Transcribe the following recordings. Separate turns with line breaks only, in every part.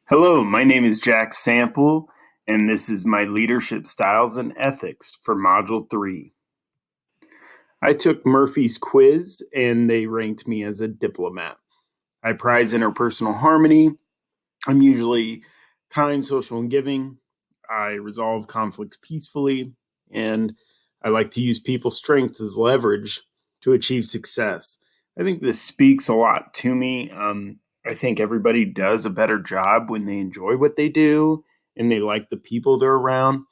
Hello, my name is Jack Sampel, and this is my Leadership Styles and Ethics for Module 3. I took Murphy's quiz, and they ranked me as a diplomat. I prize interpersonal harmony. I'm usually kind, social, and giving. I resolve conflicts peacefully, and I like to use people's strength as leverage to achieve success. I think this speaks a lot to me. I think everybody does a better job when they enjoy what they do and they like the people they're around.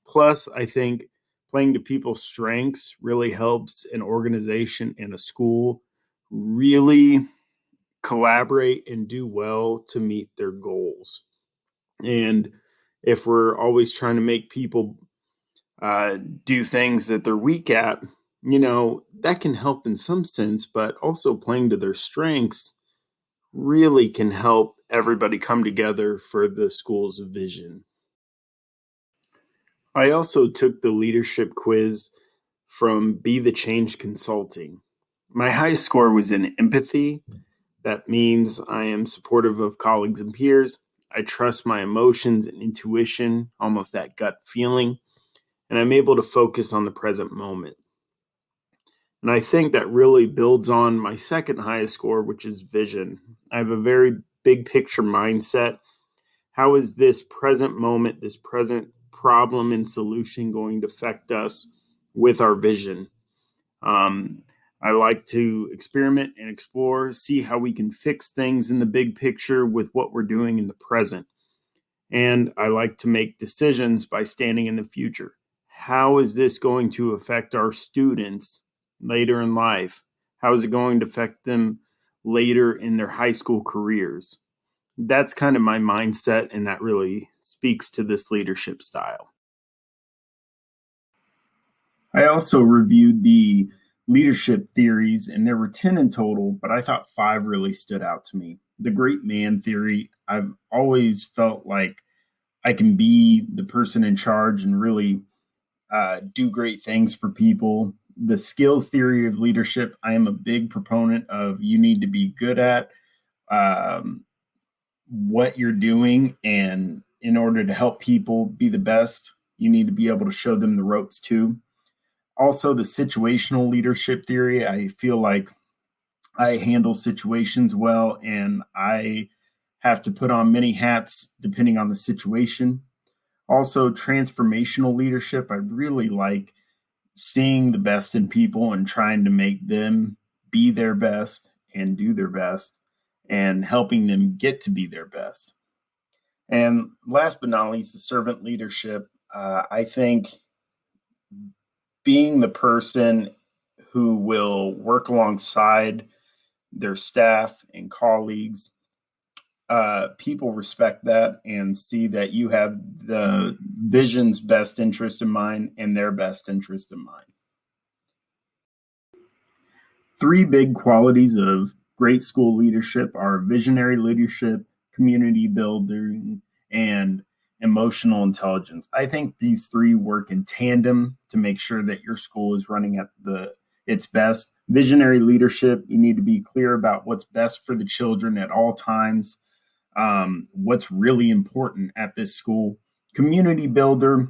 Plus, I think playing to people's strengths really helps an organization and a school really collaborate and do well to meet their goals. And if we're always trying to make people do things that they're weak at, that can help in some sense, but also playing to their strengths really can help everybody come together for the school's vision. I also took the leadership quiz from Be the Change Consulting. My high score was in empathy. That means I am supportive of colleagues and peers. I trust my emotions and intuition, almost that gut feeling, and I'm able to focus on the present moment. And I think that really builds on my second highest score, which is vision. I have a very big picture mindset. How is this present moment, this present problem and solution going to affect us with our vision? I like to experiment and explore, see how we can fix things in the big picture with what we're doing in the present. And I like to make decisions by standing in the future. How is this going to affect our students later in life? How is it going to affect them later in their high school careers? That's kind of my mindset, and that really speaks to this leadership style. I also reviewed the leadership theories, and there were 10 in total, but I thought 5 really stood out to me. The great man theory, I've always felt like I can be the person in charge and really do great things for people. The skills theory of leadership, I am a big proponent of you need to be good at um, what you're doing. And in order to help people be the best, you need to be able to show them the ropes too. Also, the situational leadership theory, I feel like I handle situations well and I have to put on many hats depending on the situation. Also, transformational leadership, I really like seeing the best in people and trying to make them be their best and do their best and helping them get to be their best. And last but not least, the servant leadership. I think being the person who will work alongside their staff and colleagues, people respect that and see that you have the vision's best interest in mind and their best interest in mind. 3 big qualities of great school leadership are visionary leadership, community building, and emotional intelligence. I think these 3 work in tandem to make sure that your school is running at its best. Visionary leadership, you need to be clear about what's best for the children at all times, what's really important at this school. Community builder,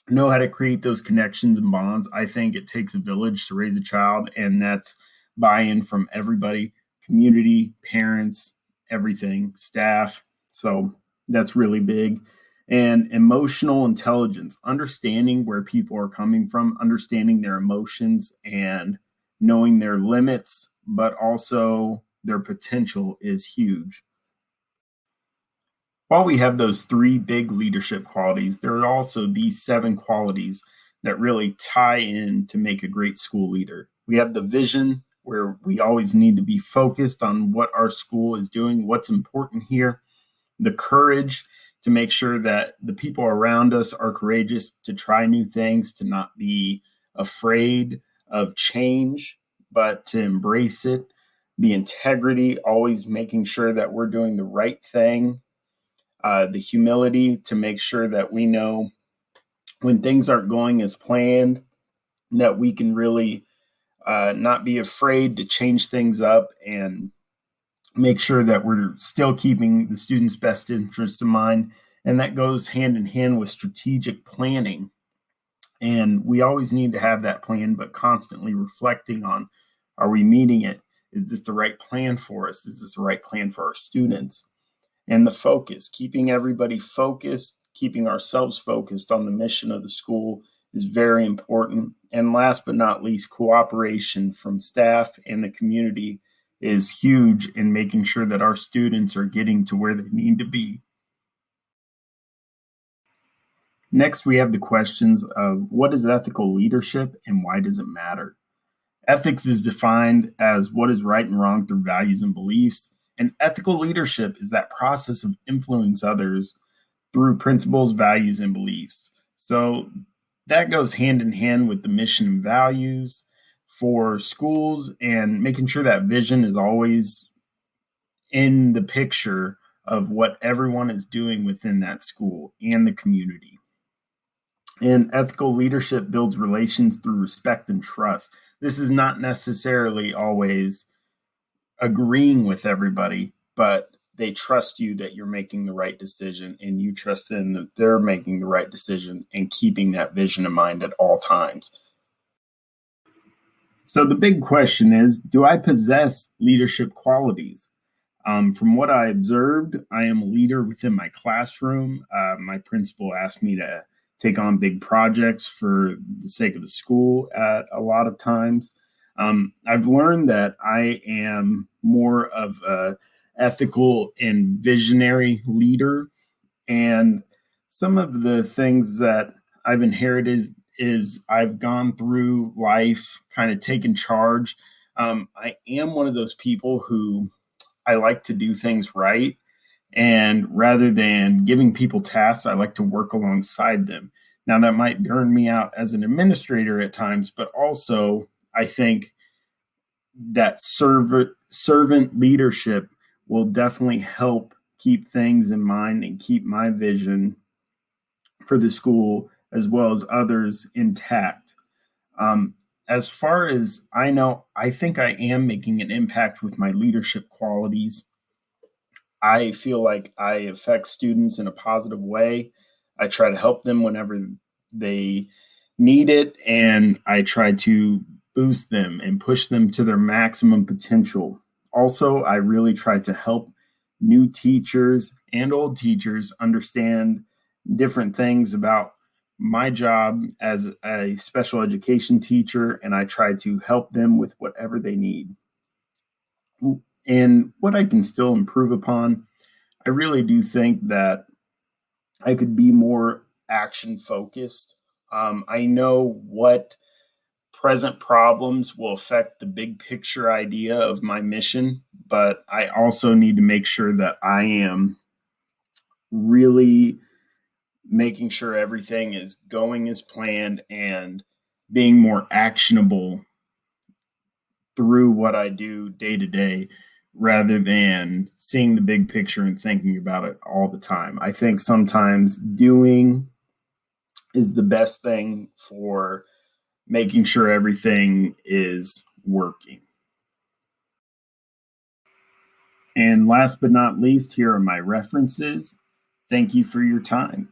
know how to create those connections and bonds. I think it takes a village to raise a child, and that's buy-in from everybody, community, parents, everything, staff. So that's really big. And emotional intelligence, understanding where people are coming from, understanding their emotions and knowing their limits, but also their potential is huge. While we have those 3 big leadership qualities, there are also these 7 qualities that really tie in to make a great school leader. We have the vision, where we always need to be focused on what our school is doing, what's important here. The courage to make sure that the people around us are courageous to try new things, to not be afraid of change, but to embrace it. The integrity, always making sure that we're doing the right thing. The humility to make sure that we know when things aren't going as planned, that we can really not be afraid to change things up and make sure that we're still keeping the students' best interest in mind. And that goes hand in hand with strategic planning. And we always need to have that plan, but constantly reflecting on, are we meeting it? Is this the right plan for us? Is this the right plan for our students? And the focus, keeping everybody focused, keeping ourselves focused on the mission of the school is very important. And last but not least, cooperation from staff and the community is huge in making sure that our students are getting to where they need to be. Next, we have the questions of what is ethical leadership and why does it matter? Ethics is defined as what is right and wrong through values and beliefs. And ethical leadership is that process of influencing others through principles, values, and beliefs. So that goes hand in hand with the mission and values for schools and making sure that vision is always in the picture of what everyone is doing within that school and the community. And ethical leadership builds relations through respect and trust. This is not necessarily always agreeing with everybody, but they trust you that you're making the right decision and you trust them that they're making the right decision and keeping that vision in mind at all times. So the big question is, do I possess leadership qualities? From what I observed, I am a leader within my classroom. My principal asked me to take on big projects for the sake of the school at a lot of times. I've learned that I am more of a ethical and visionary leader. And some of the things that I've inherited is I've gone through life kind of taking charge. I am one of those people who I like to do things right. And rather than giving people tasks, I like to work alongside them. Now, that might burn me out as an administrator at times, but also I think that servant leadership will definitely help keep things in mind and keep my vision for the school as well as others intact. As far as I know, I think I am making an impact with my leadership qualities. I feel like I affect students in a positive way. I try to help them whenever they need it, and I try to boost them and push them to their maximum potential. Also, I really try to help new teachers and old teachers understand different things about my job as a special education teacher, and I try to help them with whatever they need. And what I can still improve upon, I really do think that I could be more action focused. I know what present problems will affect the big picture idea of my mission, but I also need to make sure that I am really making sure everything is going as planned and being more actionable through what I do day to day rather than seeing the big picture and thinking about it all the time. I think sometimes doing is the best thing for making sure everything is working. And last but not least, here are my references. Thank you for your time.